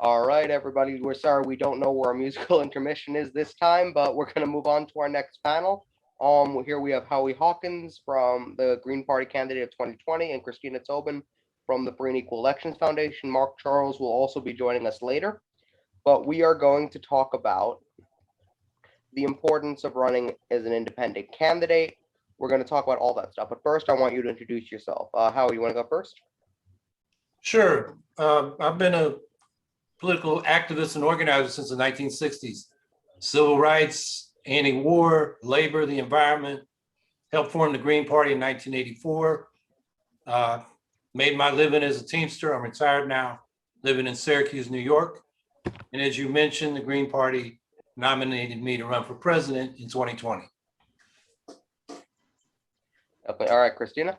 All right, everybody, we're sorry we don't know where our musical intermission is this time, but we're going to move on to our next panel. Here we have Howie Hawkins from the Green Party candidate of 2020 and Christina Tobin from the Free and Equal Elections Foundation. Mark Charles will also be joining us later, but we are going to talk about the importance of running as an independent candidate. We're going to talk about all that stuff, but first I want you to introduce yourself. Howie, you want to go first? Sure. I've been a political activist and organizer since the 1960s. Civil rights, anti-war, labor, the environment, helped form the Green Party in 1984. Made my living as a Teamster. I'm retired now, living in Syracuse, New York. And as you mentioned, the Green Party nominated me to run for president in 2020. Okay, all right, Christina.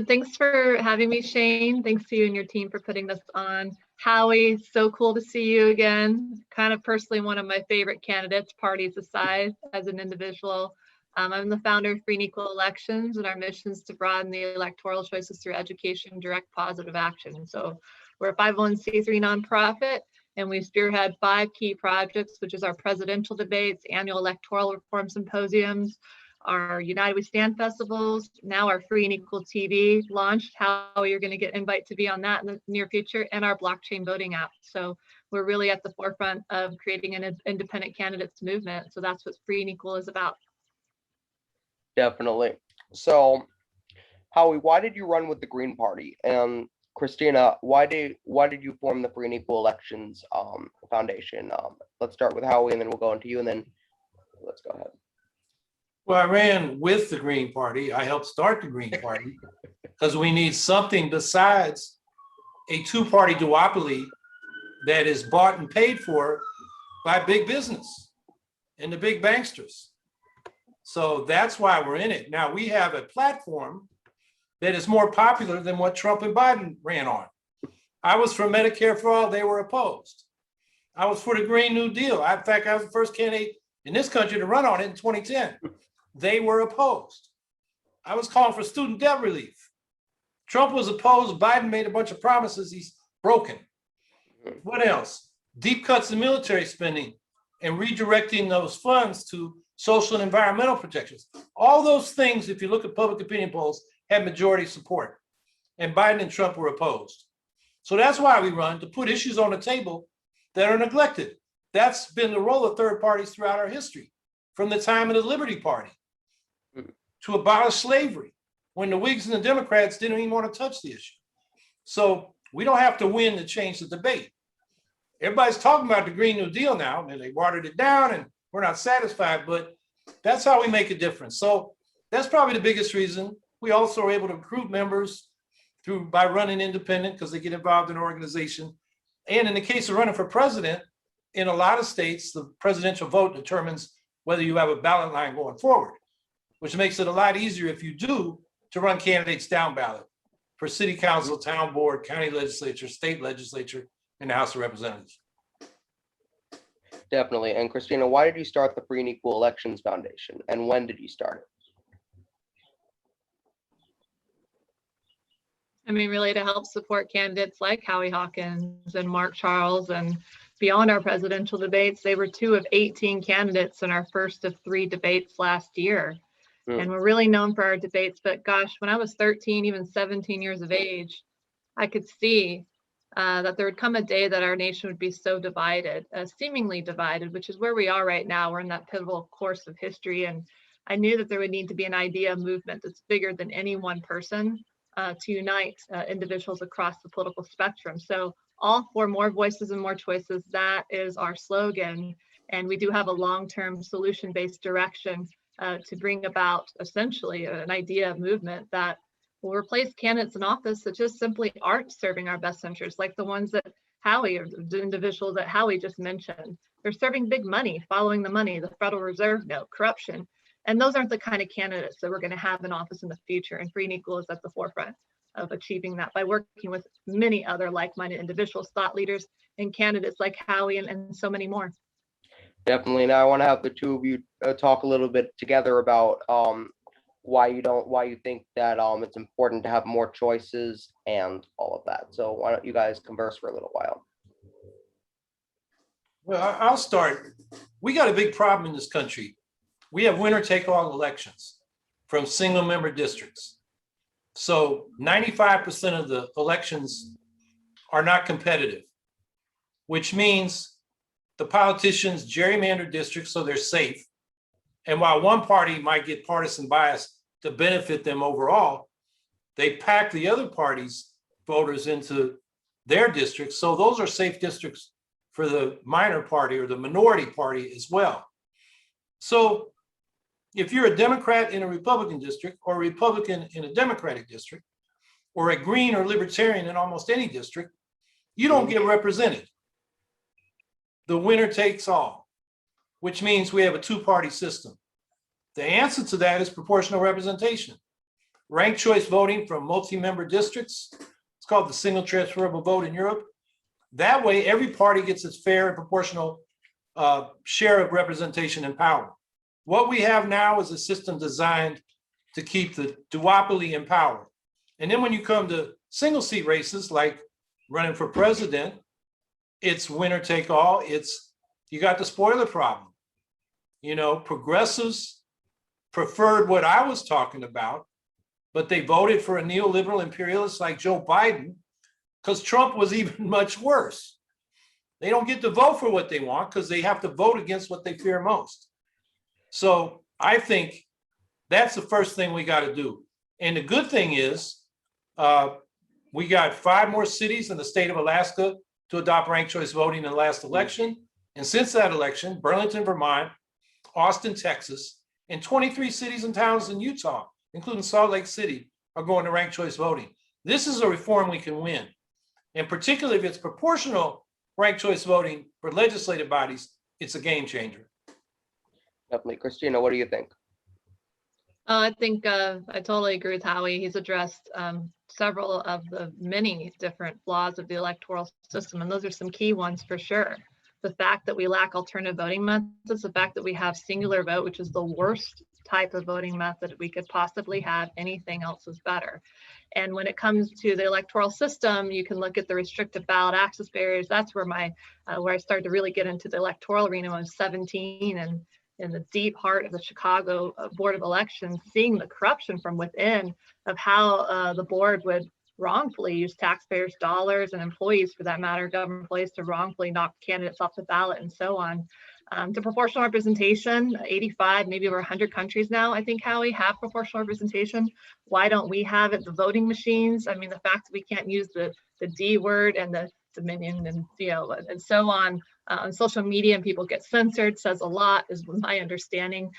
Thanks for having me, Shane. Thanks to you and your team for putting this on. Howie, so cool to see you again. Kind of personally one of my favorite candidates, parties aside, as an individual. I'm the founder of Free and Equal Elections, and our mission is to broaden the electoral choices through education, direct positive action. So we're a 501c3 nonprofit, and we spearhead 5 key projects, which is our presidential debates, annual electoral reform symposiums, our United We Stand festivals, now our Free and Equal TV launched, how you're going to get invite to be on that in the near future, and our blockchain voting app. So we're really at the forefront of creating an independent candidates movement. So that's what Free and Equal is about. Definitely. So, Howie, why did you run with the Green Party? And Christina, why did you form the Free and Equal Elections Foundation? Let's start with Howie, and then we'll go into you, and then let's go ahead. Well, I ran with the Green Party. I helped start the Green Party because we need something besides a 2-party duopoly that is bought and paid for by big business and the big banksters. So that's why we're in it. Now we have a platform that is more popular than what Trump and Biden ran on. I was for Medicare for all, they were opposed. I was for the Green New Deal. In fact, I was the first candidate in this country to run on it in 2010. They were opposed. I was calling for student debt relief. Trump was opposed. Biden made a bunch of promises he's broken. What else? Deep cuts in military spending and redirecting those funds to social and environmental protections. All those things, if you look at public opinion polls, had majority support. And Biden and Trump were opposed. So that's why we run, to put issues on the table that are neglected. That's been the role of third parties throughout our history, from the time of the Liberty Party to abolish slavery, when the Whigs and the Democrats didn't even want to touch the issue. So we don't have to win to change the debate. Everybody's talking about the Green New Deal now, and they watered it down and we're not satisfied, but that's how we make a difference. So that's probably the biggest reason. We also are able to recruit members by running independent because they get involved in an organization. And in the case of running for president, in a lot of states, the presidential vote determines whether you have a ballot line going forward, which makes it a lot easier if you do to run candidates down ballot for city council, town board, county legislature, state legislature, and the House of Representatives. Definitely. And Christina, why did you start the Free and Equal Elections Foundation, and when did you start it? I mean, really to help support candidates like Howie Hawkins and Mark Charles, and beyond our presidential debates, they were 2 of 18 candidates in our first of 3 debates last year. And we're really known for our debates, but gosh, when I was 13, even 17 years of age, I could see that there would come a day that our nation would be so divided, seemingly divided, which is where we are right now. We're in that pivotal course of history. And I knew that there would need to be an idea movement that's bigger than any one person to unite individuals across the political spectrum. So all for more voices and more choices, that is our slogan. And we do have a long-term solution-based direction to bring about essentially an idea of movement that will replace candidates in office that just simply aren't serving our best interests, like the ones that Howie, or the individuals that Howie just mentioned. They're serving big money, following the money, the Federal Reserve note, corruption. And those aren't the kind of candidates that we're going to have in office in the future. And Free and Equal is at the forefront of achieving that by working with many other like-minded individuals, thought leaders, and candidates like Howie and so many more. Definitely. Now I want to have the two of you talk a little bit together about why you think that it's important to have more choices and all of that. So why don't you guys converse for a little while? Well, I'll start. We got a big problem in this country. We have winner take all elections from single member districts. So 95% of the elections are not competitive, which means the politicians gerrymander districts so they're safe. And while one party might get partisan bias to benefit them overall, they pack the other party's voters into their districts. So those are safe districts for the minor party or the minority party as well. So if you're a Democrat in a Republican district, or a Republican in a Democratic district, or a Green or Libertarian in almost any district, you don't get represented. The winner takes all, which means we have a two-party system. The answer to that is proportional representation. Ranked choice voting from multi-member districts. It's called the single transferable vote in Europe. That way, every party gets its fair and proportional share of representation and power. What we have now is a system designed to keep the duopoly in power. And then when you come to single seat races, like running for president, it's winner take all. You got the spoiler problem. You know, progressives preferred what I was talking about, but they voted for a neoliberal imperialist like Joe Biden because Trump was even much worse. They don't get to vote for what they want because they have to vote against what they fear most. So I think that's the first thing we got to do. And the good thing is we got 5 more cities in the state of Alaska to adopt ranked choice voting in the last election. And since that election, Burlington, Vermont, Austin, Texas, and 23 cities and towns in Utah, including Salt Lake City, are going to ranked choice voting. This is a reform we can win. And particularly if it's proportional ranked choice voting for legislative bodies, it's a game changer. Definitely. Christina, what do you think? I think I totally agree with Howie. He's addressed several of the many different flaws of the electoral system, and those are some key ones for sure. The fact that we lack alternative voting methods, the fact that we have singular vote, which is the worst type of voting method we could possibly have. Anything else is better. And when it comes to the electoral system, you can look at the restrictive ballot access barriers. That's where where I started to really get into the electoral arena when I was 17, and in the deep heart of the Chicago Board of Elections, seeing the corruption from within of how the board would wrongfully use taxpayers' dollars and employees, for that matter, government employees, to wrongfully knock candidates off the ballot and so on. To proportional representation, 85, maybe over 100 countries now, I think, Howie, have proportional representation. Why don't we have it? The voting machines, I mean, the fact that we can't use the D word and the Dominion and, you know, and so on social media, and people get censored, says a lot, is my understanding.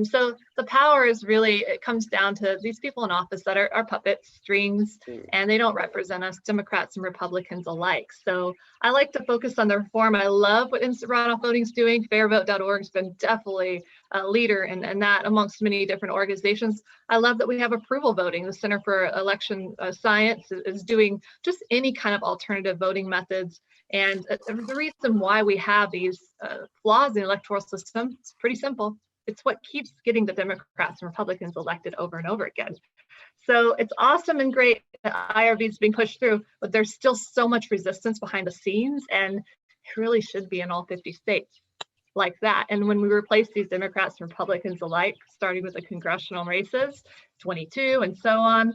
So the power is really, it comes down to these people in office that are puppets, strings, and they don't represent us, Democrats and Republicans alike. So I like to focus on the reform. I love what instant runoff voting is doing. Fairvote.org has been definitely a leader in that amongst many different organizations. I love that we have approval voting. The Center for Election Science is doing just any kind of alternative voting methods. And the reason why we have these flaws in the electoral system is pretty simple. It's what keeps getting the Democrats and Republicans elected over and over again. So it's awesome and great that IRV is being pushed through, but there's still so much resistance behind the scenes, and it really should be in all 50 states like that. And when we replace these Democrats and Republicans alike, starting with the congressional races, 22 and so on,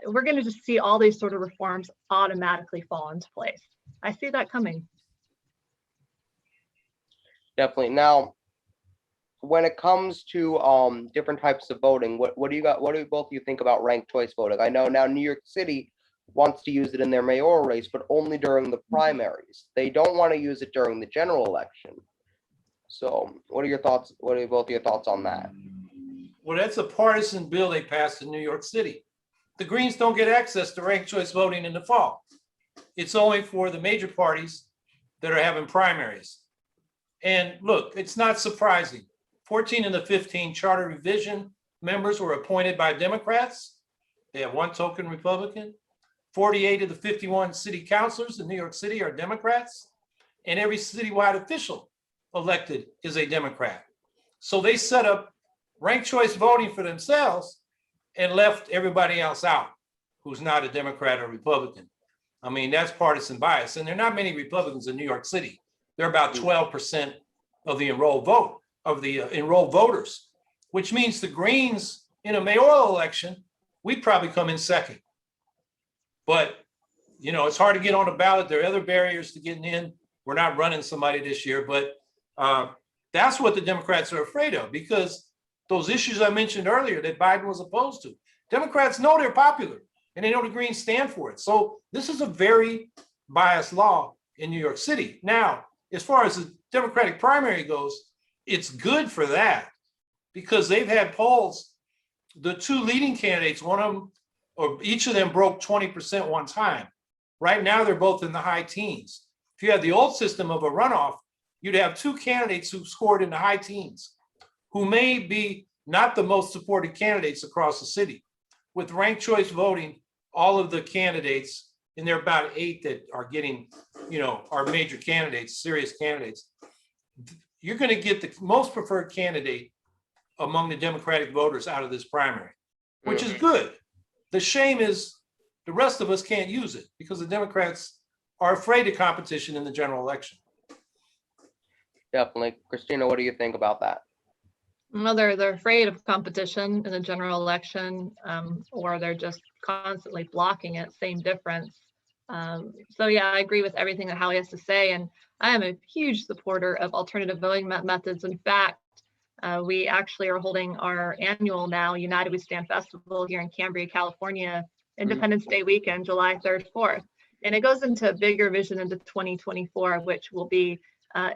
we're going to just see all these sort of reforms automatically fall into place. I see that coming. Definitely. Now, when it comes to different types of voting, what do both of you think about ranked choice voting? I know now New York City wants to use it in their mayoral race, but only during the primaries. They don't want to use it during the general election. So what are your thoughts? What are both of your thoughts on that? Well, that's a partisan bill they passed in New York City. The Greens don't get access to ranked choice voting in the fall. It's only for the major parties that are having primaries. And look, it's not surprising. 14 of the 15 charter revision members were appointed by Democrats. They have 1 token Republican. 48 of the 51 city councilors in New York City are Democrats. And every citywide official elected is a Democrat. So they set up ranked choice voting for themselves and left everybody else out who's not a Democrat or Republican. I mean, that's partisan bias. And there are not many Republicans in New York City. They're about 12% of the enrolled voters, which means the Greens in a mayoral election, we'd probably come in second. But, you know, it's hard to get on the ballot. There are other barriers to getting in. We're not running somebody this year, but that's what the Democrats are afraid of, because those issues I mentioned earlier that Biden was opposed to, Democrats know they're popular and they know the Greens stand for it. So this is a very biased law in New York City. Now, as far as the Democratic primary goes, it's good for that because they've had polls. The two leading candidates, one of them, or each of them broke 20% one time. Right now, they're both in the high teens. If you had the old system of a runoff, you'd have two candidates who scored in the high teens, who may be not the most supported candidates across the city. With ranked choice voting, all of the candidates, and there are about 8 that are getting, you know, are major candidates, serious candidates. You're going to get the most preferred candidate among the Democratic voters out of this primary, which is good. The shame is the rest of us can't use it because the Democrats are afraid of competition in the general election. Definitely. Christina, what do you think about that? Well, they're afraid of competition in the general election, or they're just constantly blocking it. Same difference. So yeah, I agree with everything that Howie has to say, and I am a huge supporter of alternative voting methods. In fact, we actually are holding our annual now United We Stand Festival here in Cambria, California, Independence Day weekend, July 3rd, 4th. And it goes into a bigger vision into 2024, which will be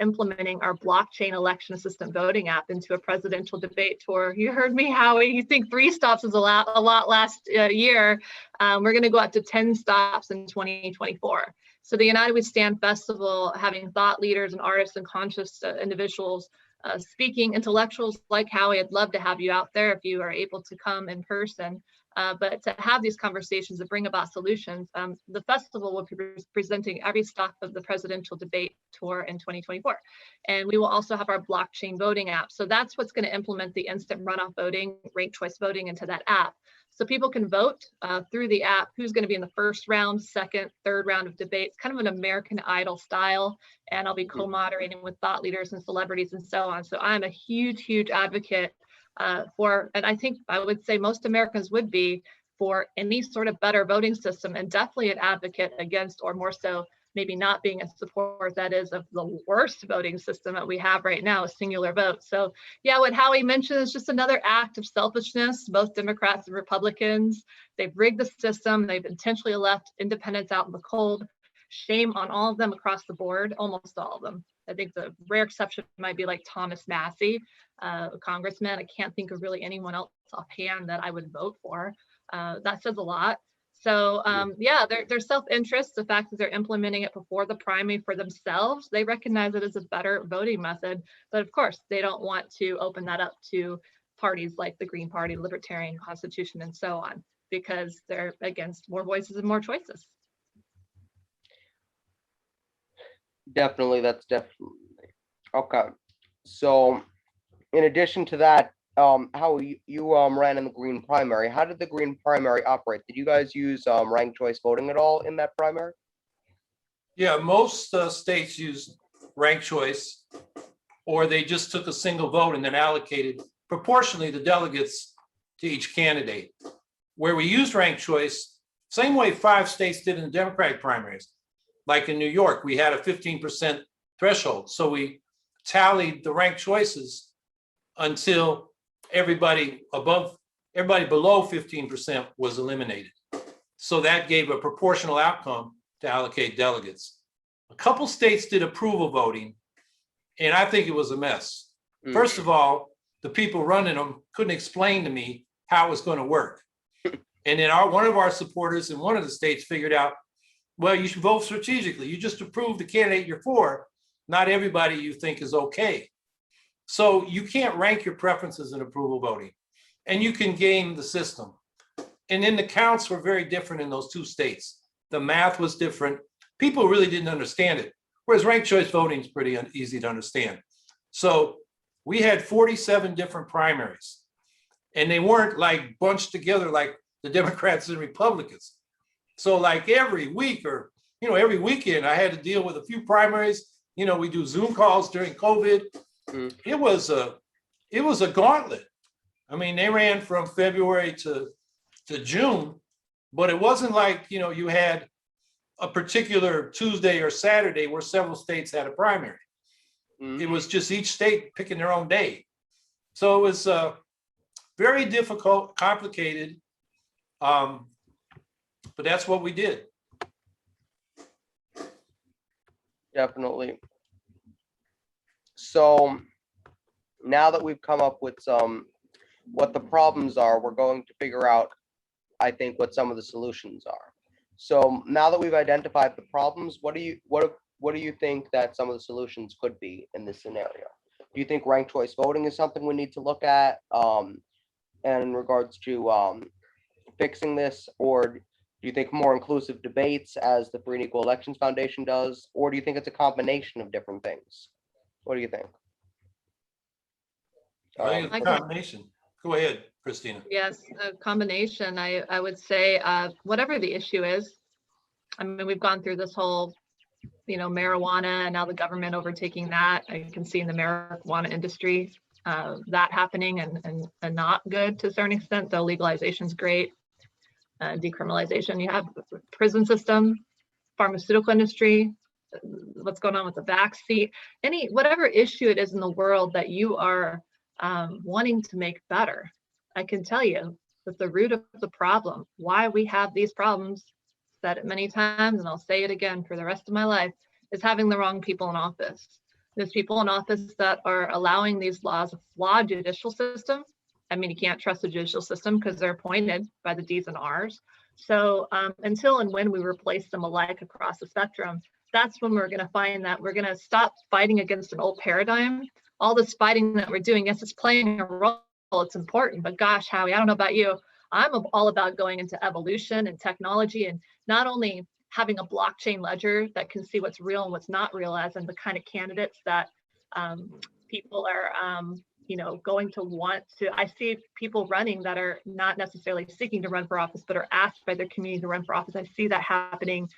implementing our blockchain election assistant voting app into a presidential debate tour. You heard me, Howie. You think 3 stops is a lot last year. We're going to go up to 10 stops in 2024. So the United We Stand Festival, having thought leaders and artists and conscious individuals speaking, intellectuals like Howie, I'd love to have you out there if you are able to come in person. But to have these conversations and bring about solutions, the festival will be presenting every stop of the presidential debate tour in 2024. And we will also have our blockchain voting app. So that's what's going to implement the instant runoff voting, ranked choice voting into that app. So people can vote through the app who's going to be in the first round, second, third round of debates, kind of an American Idol style. And I'll be co-moderating with thought leaders and celebrities and so on. So I'm a huge advocate for, and I think I would say most Americans would be, for any sort of better voting system, and definitely an advocate against, or more so maybe not being a support, that is, of the worst voting system that we have right now, a singular vote. So yeah, what Howie mentioned is just another act of selfishness. Both Democrats and Republicans, they've rigged the system. They've intentionally left independents out in the cold. Shame on all of them across the board, almost all of them. I think the rare exception might be like Thomas Massey, a congressman. I can't think of really anyone else offhand that I would vote for. That says a lot. So yeah, their self-interest, the fact that they're implementing it before the primary for themselves, they recognize it as a better voting method. But of course, they don't want to open that up to parties like the Green Party, Libertarian Constitution, and so on, because they're against more voices and more choices. Definitely, that's definitely okay. So, in addition to that, how you ran in the Green primary? How did the Green primary operate? Did you guys use ranked choice voting at all in that primary? Yeah, most states use ranked choice, or they just took a single vote and then allocated proportionally the delegates to each candidate. Where we used ranked choice, same way 5 states did in the Democratic primaries. Like in New York, we had a 15% threshold. So we tallied the ranked choices until everybody below 15% was eliminated. So that gave a proportional outcome to allocate delegates. A couple states did approval voting, and I think it was a mess. First of all, the people running them couldn't explain to me how it was going to work. And then one of our supporters in one of the states figured out, well, you should vote strategically. You just approve the candidate you're for, not everybody you think is okay. So you can't rank your preferences in approval voting, and you can game the system. And then the counts were very different in those 2 states. The math was different. People really didn't understand it, whereas ranked choice voting is pretty easy to understand. So we had 47 different primaries. and they weren't like bunched together like the Democrats and Republicans. So like every week or, every weekend, I had to deal with a few primaries. We do Zoom calls during COVID. Mm. It was a gauntlet. I mean, they ran from February to June, but it wasn't like, you had a particular Tuesday or Saturday where several states had a primary. It was just each state picking their own day. So it was very difficult, complicated, but that's what we did. Definitely. So now that we've come up with what the problems are, we're going to figure out, I think, what some of the solutions are. So now that we've identified the problems, what do you think that some of the solutions could be in this scenario? Do you think ranked choice voting is something we need to look at, and in regards to fixing this, or do you think more inclusive debates, as the Free and Equal Elections Foundation does, or do you think it's a combination of different things? What do you think? I think it's a combination. Go ahead, Christina. Yes, a combination. I would say whatever the issue is. I mean, we've gone through this whole, marijuana, and now the government overtaking that. I can see in the marijuana industry that happening and not good to a certain extent. Though legalization is great. Decriminalization. You have the prison system, pharmaceutical industry, what's going on with the vaccine, whatever issue it is in the world that you are wanting to make better. I can tell you that the root of the problem, why we have these problems, said it many times, and I'll say it again for the rest of my life, is having the wrong people in office. There's people in office that are allowing these laws, a flawed judicial system. I mean, you can't trust the judicial system because they're appointed by the D's and R's. So until and when we replace them alike across the spectrum, that's when we're going to find that we're going to stop fighting against an old paradigm. All this fighting that we're doing, yes, it's playing a role, it's important, but gosh, Howie, I don't know about you. I'm all about going into evolution and technology, and not only having a blockchain ledger that can see what's real and what's not real, as in the kind of candidates that people are going to want to. I see people running that are not necessarily seeking to run for office, but are asked by their community to run for office. I see that happening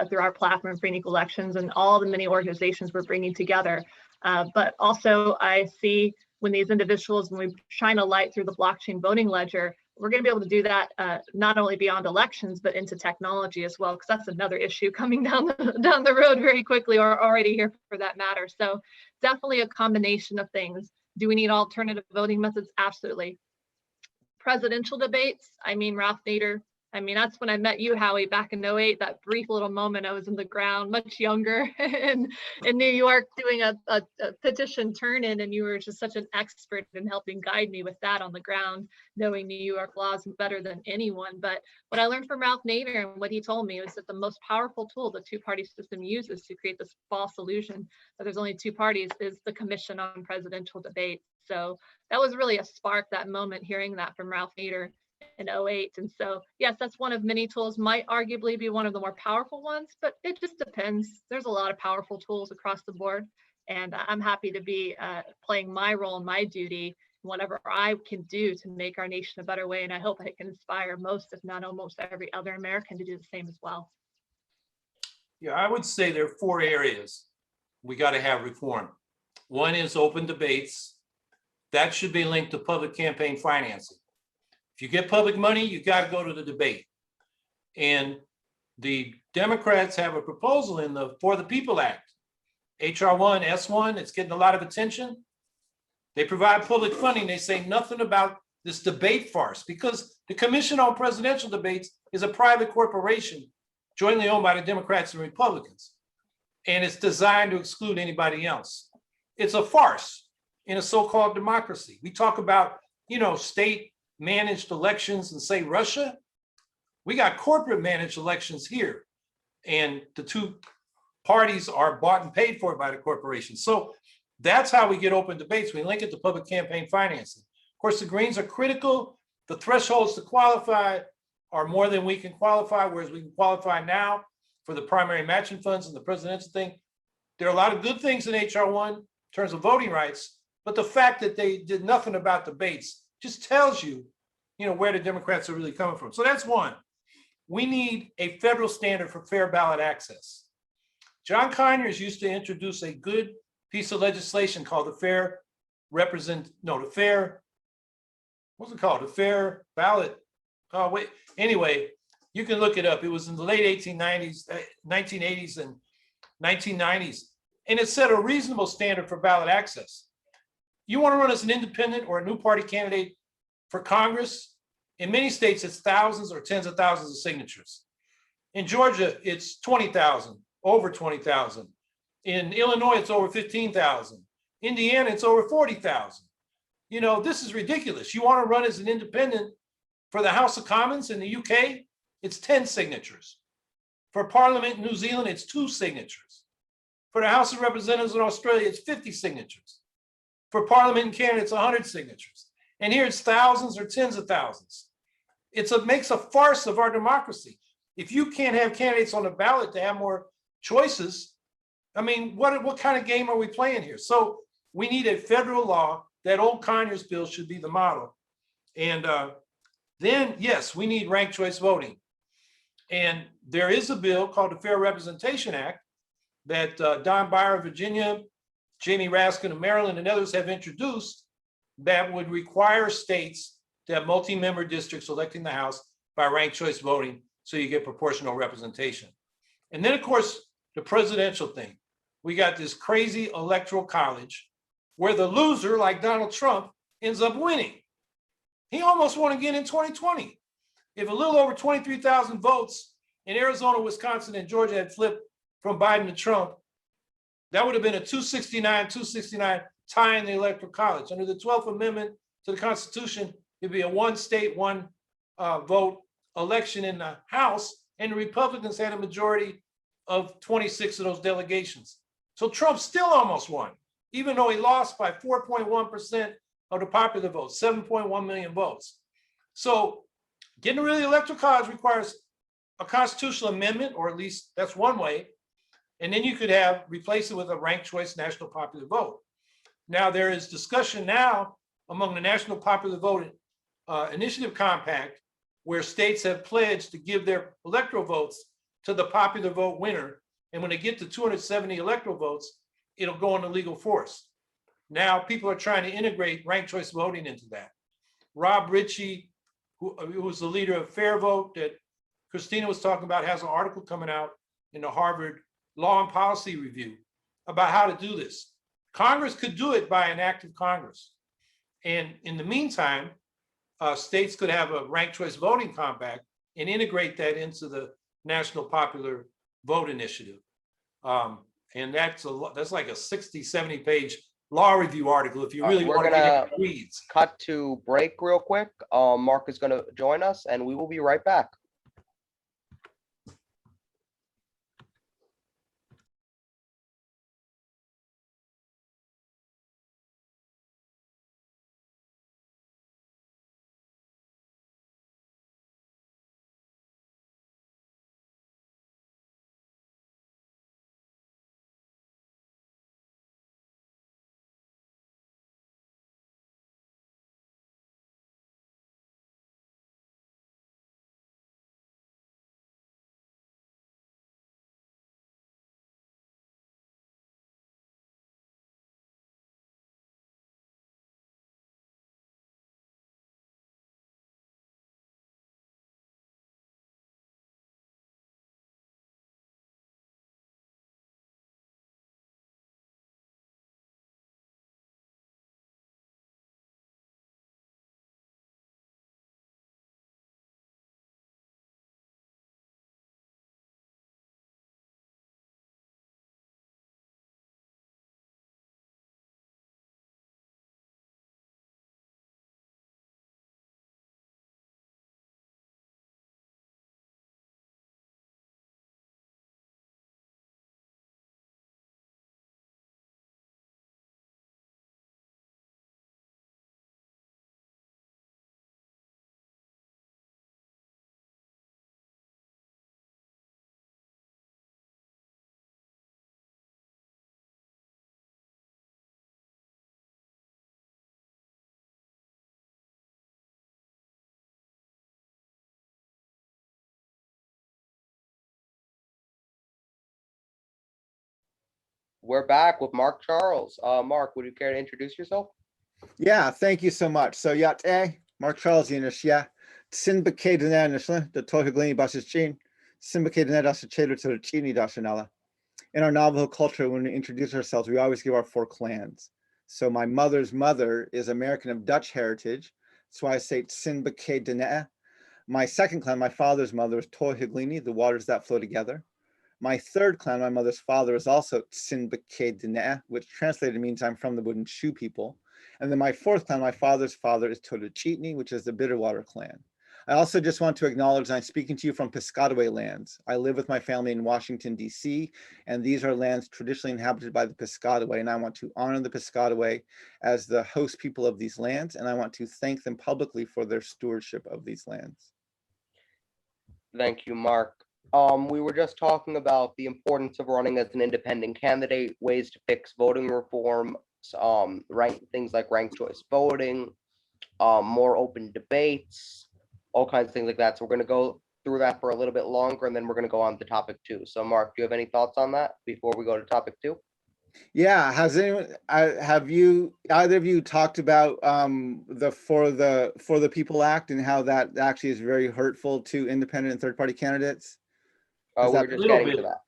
through our platform, Free and Equal Elections, and all the many organizations we're bringing together. But also I see when these individuals, when we shine a light through the blockchain voting ledger, we're going to be able to do that not only beyond elections, but into technology as well, because that's another issue coming down the road very quickly, or already here for that matter. So definitely a combination of things. Do we need alternative voting methods? Absolutely. Presidential debates. I mean, Ralph Nader. I mean, that's when I met you, Howie, back in 2008, that brief little moment I was in the ground, much younger, in New York doing a petition turn-in, and you were just such an expert in helping guide me with that on the ground, knowing New York laws better than anyone. But what I learned from Ralph Nader and what he told me was that the most powerful tool the two-party system uses to create this false illusion that there's only two parties is the Commission on Presidential Debates. So that was really a spark, that moment, hearing that from Ralph Nader in 2008. And so, yes, that's one of many tools, might arguably be one of the more powerful ones, but it just depends. There's a lot of powerful tools across the board. And I'm happy to be playing my role and my duty, whatever I can do to make our nation a better way. And I hope I can inspire most, if not almost every other American to do the same as well. Yeah, I would say there are 4 areas we got to have reform. One is open debates. That should be linked to public campaign financing. If you get public money, you got to go to the debate. And the Democrats have a proposal in the For the People Act, HR1, S1, it's getting a lot of attention. They provide public funding. They say nothing about this debate farce, because the Commission on Presidential Debates is a private corporation jointly owned by the Democrats and Republicans. And it's designed to exclude anybody else. It's a farce in a so-called democracy. We talk about, state managed elections and say Russia. We got corporate managed elections here, and the two parties are bought and paid for by the corporation. So that's how we get open debates. We link it to public campaign financing. Of course, the Greens are critical. The thresholds to qualify are more than we can qualify, whereas we can qualify now for the primary matching funds and the presidential thing. There are a lot of good things in HR1 in terms of voting rights, but the fact that they did nothing about debates just tells you, where the Democrats are really coming from. So that's one. We need a federal standard for fair ballot access. John Conyers used to introduce a good piece of legislation called the Fair Ballot. Oh, wait, anyway, you can look it up. It was in the late 1890s, 1980s and 1990s. And it set a reasonable standard for ballot access. You want to run as an independent or a new party candidate for Congress? In many states, it's thousands or tens of thousands of signatures. In Georgia, it's 20,000, over 20,000. In Illinois, it's over 15,000. Indiana, it's over 40,000. This is ridiculous. You want to run as an independent for the House of Commons in the UK, it's 10 signatures. For Parliament in New Zealand, it's 2 signatures. For the House of Representatives in Australia, it's 50 signatures. For Parliament in Canada, it's 100 signatures. And here it's thousands or tens of thousands. It makes a farce of our democracy. If you can't have candidates on the ballot to have more choices, I mean, what kind of game are we playing here? So we need a federal law. That old Conyers bill should be the model. And then, yes, we need ranked choice voting. And there is a bill called the Fair Representation Act that Don Beyer of Virginia, Jamie Raskin of Maryland, and others have introduced that would require states to have multi-member districts electing the House by ranked choice voting so you get proportional representation. And then, of course, the presidential thing. We got this crazy electoral college where the loser, like Donald Trump, ends up winning. He almost won again in 2020. If a little over 23,000 votes in Arizona, Wisconsin, and Georgia had flipped from Biden to Trump, that would have been a 269 tie in the Electoral College. Under the 12th Amendment to the Constitution, it'd be a one state, one vote election in the House, and the Republicans had a majority of 26 of those delegations. So Trump still almost won, even though he lost by 4.1% of the popular vote, 7.1 million votes. So getting rid of the Electoral College requires a constitutional amendment, or at least that's one way. And then you could replace it with a ranked choice national popular vote. Now there is discussion now among the National Popular Vote Initiative Compact, where states have pledged to give their electoral votes to the popular vote winner. And when they get to 270 electoral votes, it'll go into legal force. Now people are trying to integrate ranked choice voting into that. Rob Ritchie, who was the leader of Fair Vote that Christina was talking about, has an article coming out in the Harvard Law and Policy Review about how to do this. Congress could do it by an act of Congress. And in the meantime, states could have a ranked choice voting compact and integrate that into the National Popular Vote Initiative. And that's like a 60, 70 page law review article if you really want to get into the weeds. Cut to break real quick. Mark is going to join us and we will be right back. We're back with Mark Charles. Mark, would you care to introduce yourself? Yeah, thank you so much. So yeah, today, Mark Charles Yunish, yeah. Sinbake dene nishle, the Tohiglini Basis Chin, Sinbake dene das Chader to the Chini Dashanala. In our Navajo culture, when we introduce ourselves, we always give our 4 clans. So my mother's mother is American of Dutch heritage. That's why I say Sinbake dene. My second clan, my father's mother, is Tohiglini, the waters that flow together. My third clan, my mother's father, is also Sinbake dene, which translated means I'm from the wooden shoe people. And then my fourth clan, my father's father, is Totochitni, which is the Bitterwater clan. I also just want to acknowledge I'm speaking to you from Piscataway lands. I live with my family in Washington, D.C., and these are lands traditionally inhabited by the Piscataway, and I want to honor the Piscataway as the host people of these lands, and I want to thank them publicly for their stewardship of these lands. Thank you, Mark. We were just talking about the importance of running as an independent candidate, ways to fix voting reform, things like ranked choice voting, more open debates, all kinds of things like that. So we're going to go through that for a little bit longer, and then we're going to go on to topic 2. So, Mark, do you have any thoughts on that before we go to topic 2? Yeah, has anyone have you either of you talked about the For the People Act and how that actually is very hurtful to independent and third party candidates? Has We that were A just little getting to bit, that.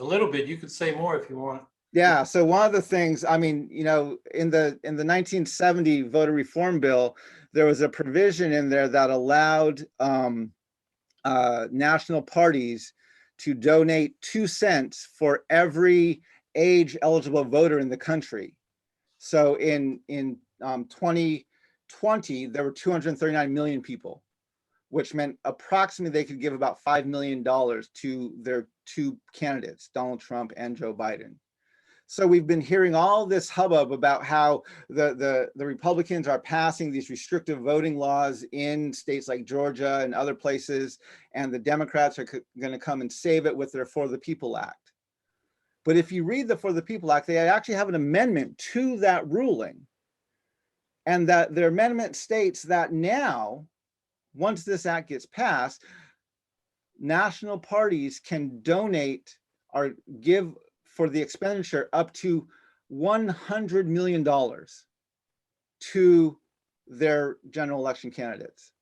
a little bit. You could say more if you want. Yeah, so one of the things, I mean, you know, in the 1970 voter reform bill, there was a provision in there that allowed national parties to donate 2 cents for every age eligible voter in the country. So in 2020, there were 239 million people, which meant approximately they could give about $5 million to their 2 candidates, Donald Trump and Joe Biden. So we've been hearing all this hubbub about how the Republicans are passing these restrictive voting laws in states like Georgia and other places, and the Democrats are going to come and save it with their For the People Act. But if you read the For the People Act, they actually have an amendment to that ruling. And that their amendment states that now, once this act gets passed, national parties can donate or give for the expenditure up to $100 million to their general election candidates.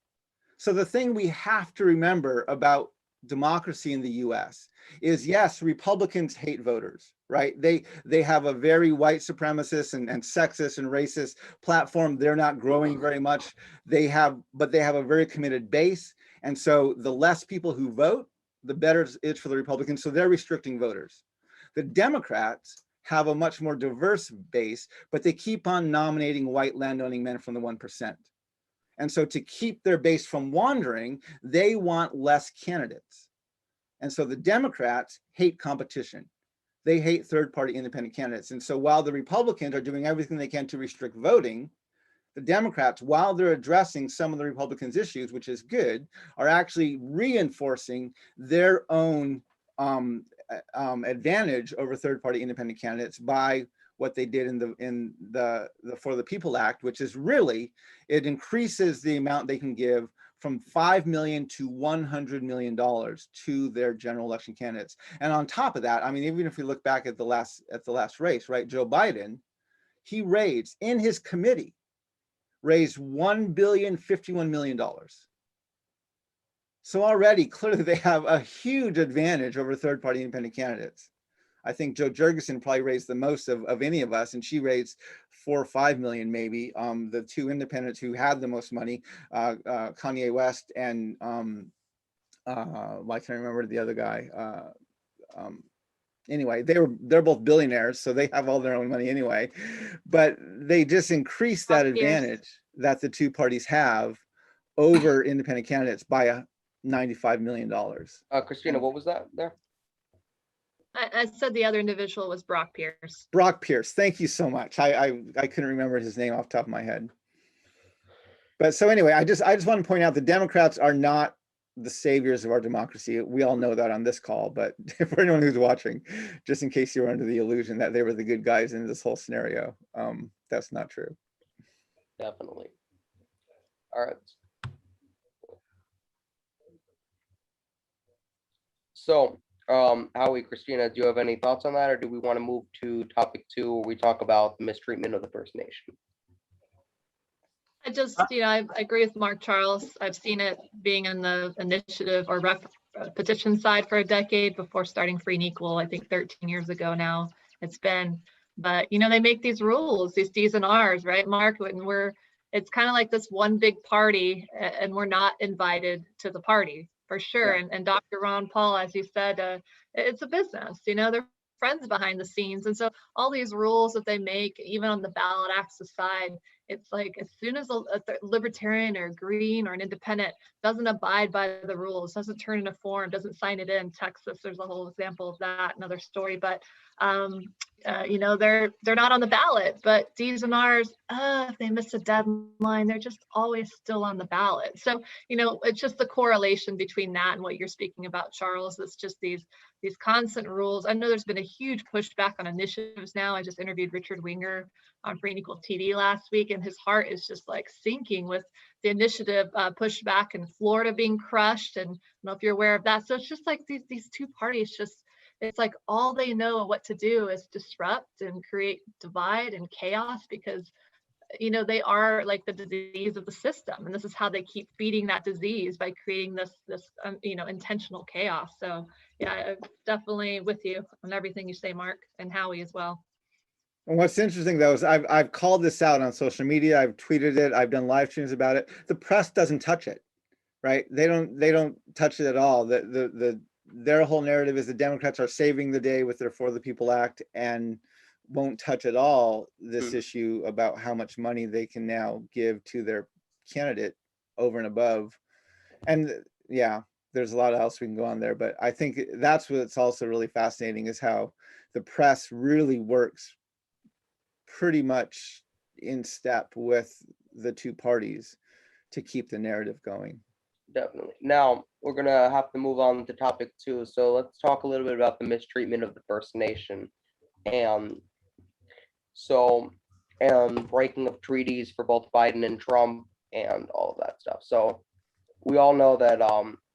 So the thing we have to remember about democracy in the US is, yes, Republicans hate voters, right? They have a very white supremacist and sexist and racist platform. They're not growing very much. But they have a very committed base. And so the less people who vote, the better it is for the Republicans. So they're restricting voters. The Democrats have a much more diverse base, but they keep on nominating white landowning men from the 1%. And so to keep their base from wandering, they want less candidates. And so the Democrats hate competition. They hate third-party independent candidates. And so while the Republicans are doing everything they can to restrict voting, the Democrats, while they're addressing some of the Republicans' issues, which is good, are actually reinforcing their own advantage over third-party independent candidates by what they did in the For the People Act, which is really, it increases the amount they can give from $5 million to $100 million to their general election candidates. And on top of that, I mean, even if we look back at the last race, right, Joe Biden, he raised in his committee, raised $1.051 billion. So already, clearly, they have a huge advantage over third-party independent candidates. I think Jo Jorgensen probably raised the most of any of us, and she raised 4 or 5 million, maybe. The 2 independents who had the most money, Kanye West and I can't remember the other guy. Anyway, they're both billionaires, so they have all their own money anyway. But they just increase that advantage that the 2 parties have over independent candidates by $95 million. Christina, what was that there? I said the other individual was Brock Pierce. Brock Pierce, thank you so much. I couldn't remember his name off the top of my head. But so anyway, I just want to point out the Democrats are not the saviors of our democracy. We all know that on this call, but for anyone who's watching, just in case you were under the illusion that they were the good guys in this whole scenario, that's not true. Definitely. All right. So Howie, Christina, do you have any thoughts on that, or do we want to move to topic 2, where we talk about the mistreatment of the First Nation? I just, I agree with Mark Charles. I've seen it being in the initiative or petition side for a decade before starting Free and Equal, I think 13 years ago now it's been. But, they make these rules, these D's and R's, right, Mark? When it's kind of like this one big party and we're not invited to the party for sure. Yeah. And Dr. Ron Paul, as you said, it's a business, they're friends behind the scenes. And so all these rules that they make, even on the ballot access side, it's like as soon as a libertarian or green or an independent doesn't abide by the rules, doesn't turn in a form, doesn't sign it in. Texas, there's a whole example of that, another story. But they're not on the ballot. But D's and R's, if they miss a deadline, they're just always still on the ballot. So it's just the correlation between that and what you're speaking about, Charles. It's just these constant rules. I know there's been a huge pushback on initiatives now. I just interviewed Richard Winger on Free and Equal TV last week, and his heart is just like sinking with the initiative pushback in Florida being crushed. And I don't know if you're aware of that. So it's just like these two parties it's like all they know what to do is disrupt and create divide and chaos because they are like the disease of the system, and this is how they keep feeding that disease by creating this intentional chaos. So yeah, I'm definitely with you on everything you say, Mark, and Howie as well. And what's interesting though is I've called this out on social media. I've tweeted it. I've done live streams about it. The press doesn't touch it, right? They don't touch it at all. Their whole narrative is the Democrats are saving the day with their For the People Act and won't touch at all this issue about how much money they can now give to their candidate over and above. And yeah, there's a lot else we can go on there, but I think that's what's also really fascinating is how the press really works pretty much in step with the two parties to keep the narrative going. Definitely. Now we're gonna have to move on to topic 2. So let's talk a little bit about the mistreatment of the First Nation, and breaking of treaties for both Biden and Trump, and all of that stuff. So we all know that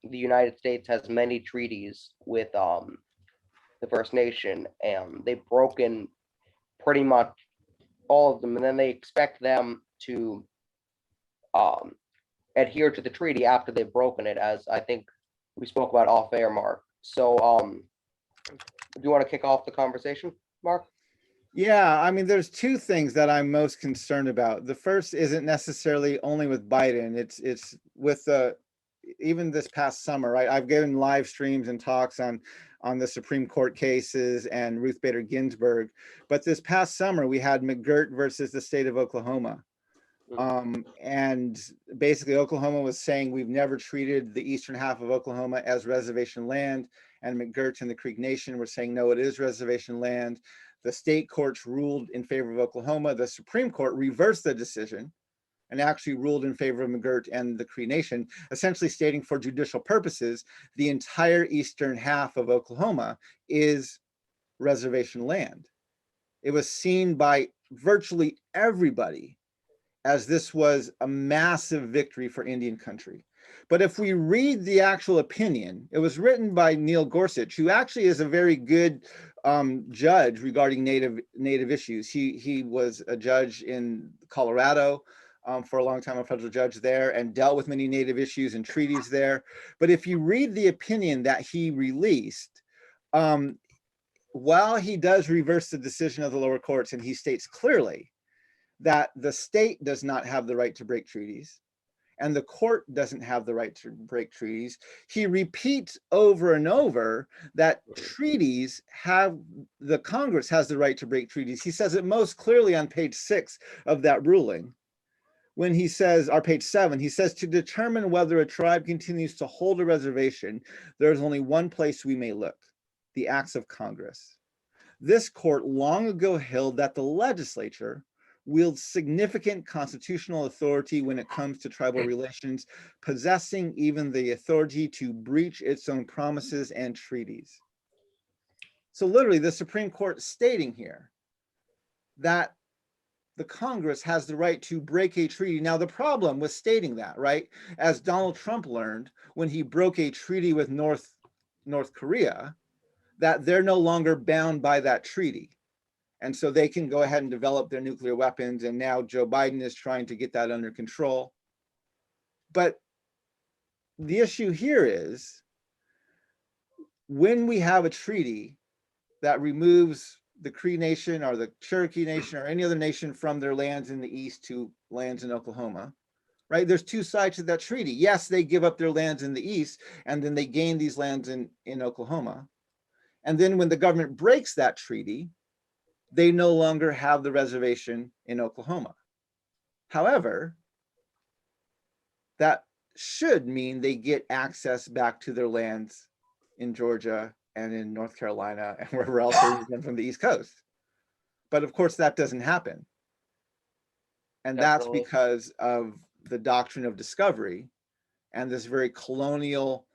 the United States has many treaties with the First Nation, and they've broken pretty much all of them, and then they expect them to adhere to the treaty after they've broken it, as I think we spoke about off air, Mark. So do you want to kick off the conversation, Mark? Yeah, I mean, there's two things that I'm most concerned about. The first isn't necessarily only with Biden. It's with even this past summer, right? I've given live streams and talks on the Supreme Court cases and Ruth Bader Ginsburg. But this past summer, we had McGirt versus the state of Oklahoma. And basically Oklahoma was saying we've never treated the eastern half of Oklahoma as reservation land, and McGirt and the Creek Nation were saying no, it is reservation land. The state courts ruled in favor of Oklahoma. The Supreme Court reversed the decision and actually ruled in favor of McGirt and the Cree Nation, essentially stating for judicial purposes the entire eastern half of Oklahoma is reservation land. It was seen by virtually everybody as this was a massive victory for Indian country. But if we read the actual opinion, it was written by Neil Gorsuch, who actually is a very good judge regarding native issues. He was a judge in Colorado for a long time, a federal judge there, and dealt with many native issues and treaties there. But if you read the opinion that he released, while he does reverse the decision of the lower courts, and he states clearly that the state does not have the right to break treaties and the court doesn't have the right to break treaties, he repeats over and over that treaties the Congress has the right to break treaties. He says it most clearly on page 6 of that ruling, when he says, or page 7, he says, to determine whether a tribe continues to hold a reservation, there is only one place we may look: the acts of Congress. This court long ago held that the legislature wields significant constitutional authority when it comes to tribal relations, possessing even the authority to breach its own promises and treaties. So literally the Supreme Court stating here that the Congress has the right to break a treaty. Now the problem with stating that, right, as Donald Trump learned when he broke a treaty with North Korea, that they're no longer bound by that treaty. And so they can go ahead and develop their nuclear weapons. And now Joe Biden is trying to get that under control. But the issue here is when we have a treaty that removes the Cree Nation or the Cherokee Nation or any other nation from their lands in the east to lands in Oklahoma, right? There's two sides to that treaty. Yes, they give up their lands in the east, and then they gain these lands in Oklahoma. And then when the government breaks that treaty, they no longer have the reservation in Oklahoma. However, that should mean they get access back to their lands in Georgia and in North Carolina and wherever else they come from the East Coast. But of course, that doesn't happen. And that's because of the doctrine of discovery and this very colonial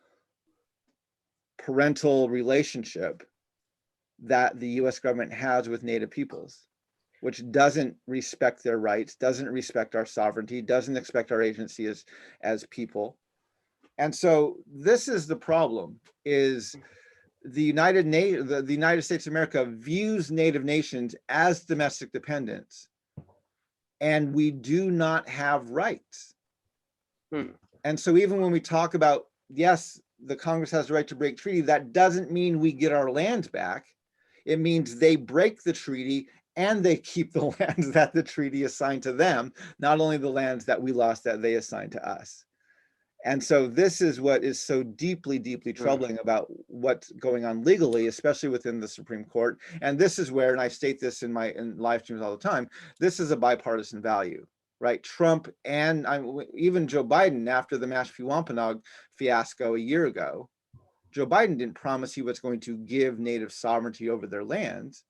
parental relationship that the US government has with Native peoples, which doesn't respect their rights, doesn't respect our sovereignty, doesn't respect our agency as people. And so this is the problem, is the United States of America views Native nations as domestic dependents, and we do not have rights. And so even when we talk about, yes, the Congress has the right to break treaty, that doesn't mean we get our land back. It means they break the treaty and they keep the lands that the treaty assigned to them, not only the lands that we lost that they assigned to us. And so this is what is so deeply, deeply troubling about what's going on legally, especially within the Supreme Court. And this is where, and I state this in live streams all the time, this is a bipartisan value, right? Trump and even Joe Biden, after the Mashpee Wampanoag fiasco a year ago, Joe Biden didn't promise he was going to give Native sovereignty over their lands.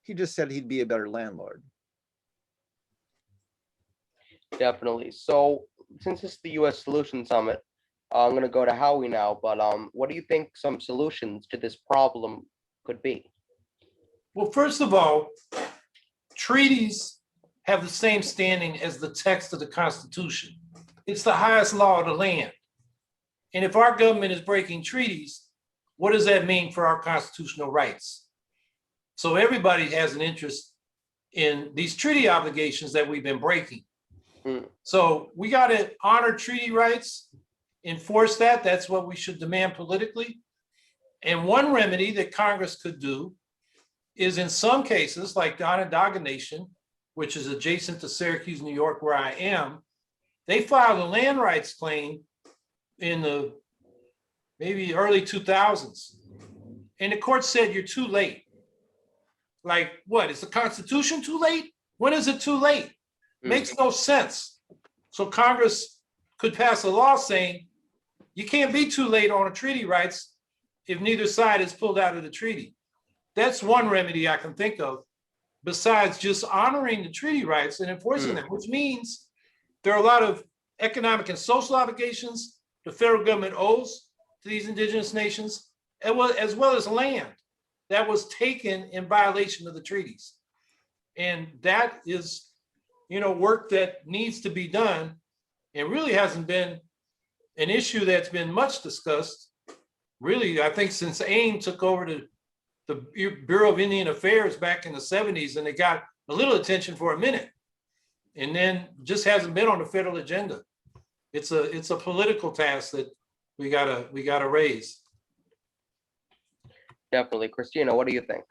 He just said he'd be a better landlord. Definitely. So since it's the U.S. Solution Summit, I'm going to go to Howie now. But what do you think some solutions to this problem could be? Well, first of all, treaties have the same standing as the text of the Constitution. It's the highest law of the land. And if our government is breaking treaties, what does that mean for our constitutional rights? So everybody has an interest in these treaty obligations that we've been breaking. So we got to honor treaty rights, enforce that. That's what we should demand politically. And one remedy that Congress could do is, in some cases, like the Onondaga Nation, which is adjacent to Syracuse, New York, where I am, they filed a land rights claim in the maybe early 2000s. And the court said, you're too late. Like, what, is the Constitution too late? When is it too late? Makes no sense. So Congress could pass a law saying you can't be too late on a treaty rights if neither side is pulled out of the treaty. That's one remedy I can think of, besides just honoring the treaty rights and enforcing them, which means there are a lot of economic and social obligations the federal government owes to these indigenous nations, as well as land that was taken in violation of the treaties. And that is, work that needs to be done and really hasn't been an issue that's been much discussed. Really, I think since AIM took over the Bureau of Indian Affairs back in the 70s, and it got a little attention for a minute, and then just hasn't been on the federal agenda. It's a political task that we gotta raise. Definitely. Christina, what do you think?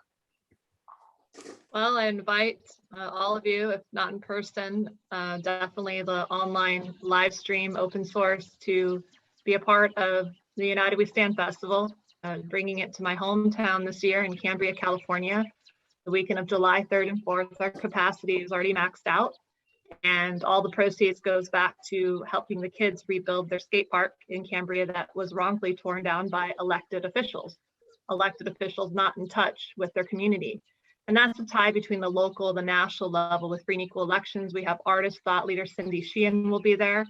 Well, I invite all of you, if not in person, definitely the online live stream open source, to be a part of the United We Stand Festival, bringing it to my hometown this year in Cambria, California. The weekend of July 3rd and 4th, our capacity is already maxed out, and all the proceeds goes back to helping the kids rebuild their skate park in Cambria that was wrongfully torn down by elected officials not in touch with their community. And that's a tie between the local, the national level with free and equal elections. We have artist, thought leader Cindy Sheehan will be there,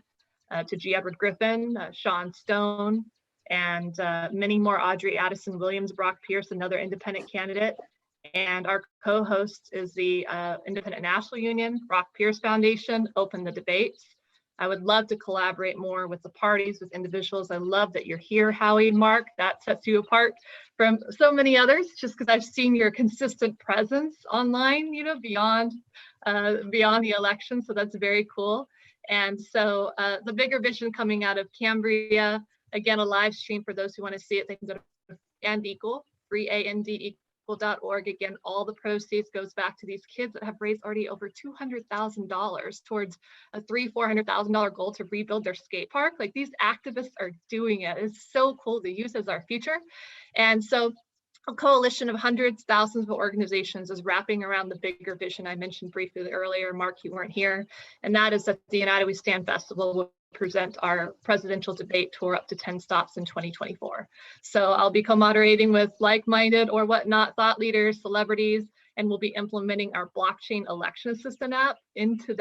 to G. Edward Griffin, Sean Stone, and many more, Audrey Addison Williams, Brock Pierce, another independent candidate. And our co-host is the Independent National Union, Brock Pierce Foundation, Open the Debates. I would love to collaborate more with the parties, with individuals. I love that you're here, Howie, Mark. That sets you apart from so many others, just because I've seen your consistent presence online, you know, beyond the election. So that's very cool. And so the bigger vision coming out of Cambria, again, a live stream for those who want to see it, they can go to and equal, freeandequal.org. Again, all the proceeds goes back to these kids that have raised already over $200,000 towards a $400,000 goal to rebuild their skate park. Like, these activists are doing it. It's so cool to use as our future. And so a coalition of hundreds, thousands of organizations is wrapping around the bigger vision I mentioned briefly earlier. Mark, you weren't here. And that is that the United We Stand Festival will present our presidential debate tour up to 10 stops in 2024. So I'll be co-moderating with like-minded or whatnot thought leaders, celebrities, and we'll be implementing our blockchain election assistant app into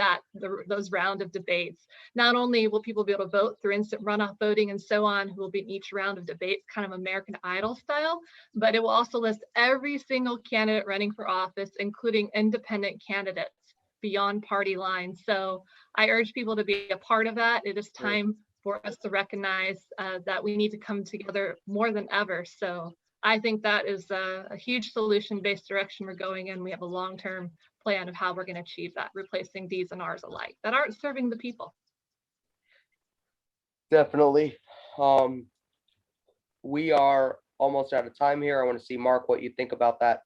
those round of debates. Not only will people be able to vote through instant runoff voting and so on, who will be in each round of debates, kind of American Idol style, but it will also list every single candidate running for office, including independent candidates beyond party lines. So I urge people to be a part of that. It is time for us to recognize that we need to come together more than ever. So I think that is a huge solution-based direction we're going in. We have a long-term plan of how we're going to achieve that, replacing D's and R's alike that aren't serving the people. Definitely. We are almost out of time here. I want to see, Mark, what you think about that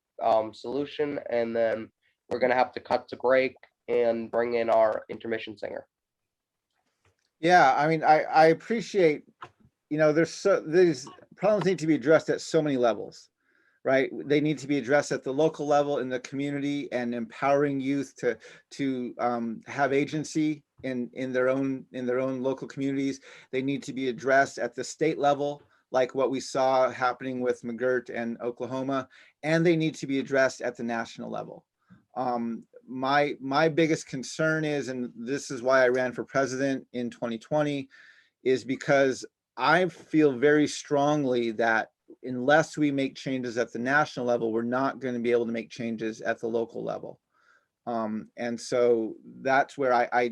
solution, and then we're going to have to cut to break and bring in our intermission singer. Yeah, I mean, I appreciate, you know, these problems need to be addressed at so many levels, right? They need to be addressed at the local level, in the community, and empowering youth to have agency in their own local communities. They need to be addressed at the state level, like what we saw happening with McGirt and Oklahoma, and they need to be addressed at the national level. My biggest concern is, and this is why I ran for president in 2020, is because I feel very strongly that unless we make changes at the national level, we're not going to be able to make changes at the local level. And so that's where I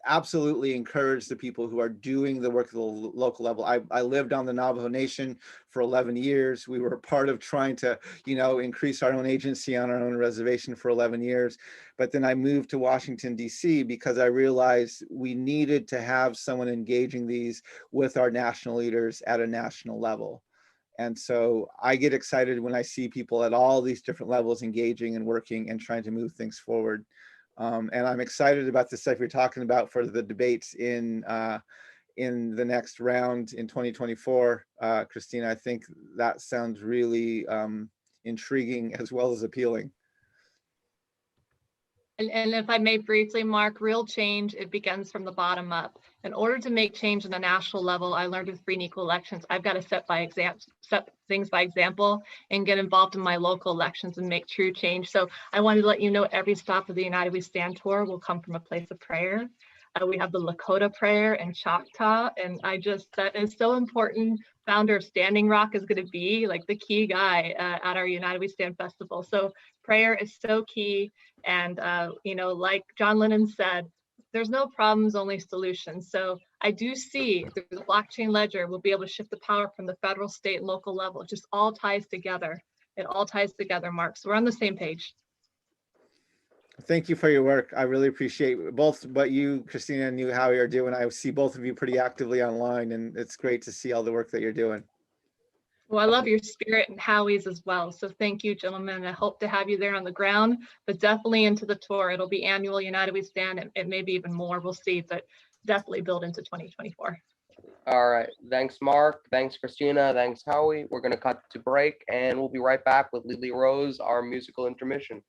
absolutely encourage the people who are doing the work at the local level. I lived on the Navajo Nation for 11 years. We were part of trying to, you know, increase our own agency on our own reservation for 11 years. But then I moved to Washington, D.C. because I realized we needed to have someone engaging these with our national leaders at a national level. And so I get excited when I see people at all these different levels engaging and working and trying to move things forward. And I'm excited about the stuff you're talking about for the debates in the next round in 2024. Christina, I think that sounds really intriguing as well as appealing. And if I may briefly, Mark, real change, it begins from the bottom up. In order to make change on the national level, I learned with free and equal elections, I've got to set things by example and get involved in my local elections and make true change. So I wanted to let you know every stop of the United We Stand tour will come from a place of prayer. We have the Lakota prayer and Choctaw, and that is so important. Founder of Standing Rock is going to be like the key guy at our United We Stand festival. So prayer is so key. And, you know, like John Lennon said, there's no problems, only solutions. So I do see through the blockchain ledger, we'll be able to shift the power from the federal, state, and local level. It just all ties together. It all ties together, Mark. So we're on the same page. Thank you for your work. I really appreciate both what you, Christina, and you, Howie, are doing. I see both of you pretty actively online, and it's great to see all the work that you're doing. Well, I love your spirit and Howie's as well. So thank you, gentlemen. I hope to have you there on the ground, but definitely into the tour. It'll be annual United We Stand. It may be even more. We'll see, but definitely build into 2024. All right. Thanks, Mark. Thanks, Christina. Thanks, Howie. We're going to cut to break, and we'll be right back with Lily Rose, our musical intermission.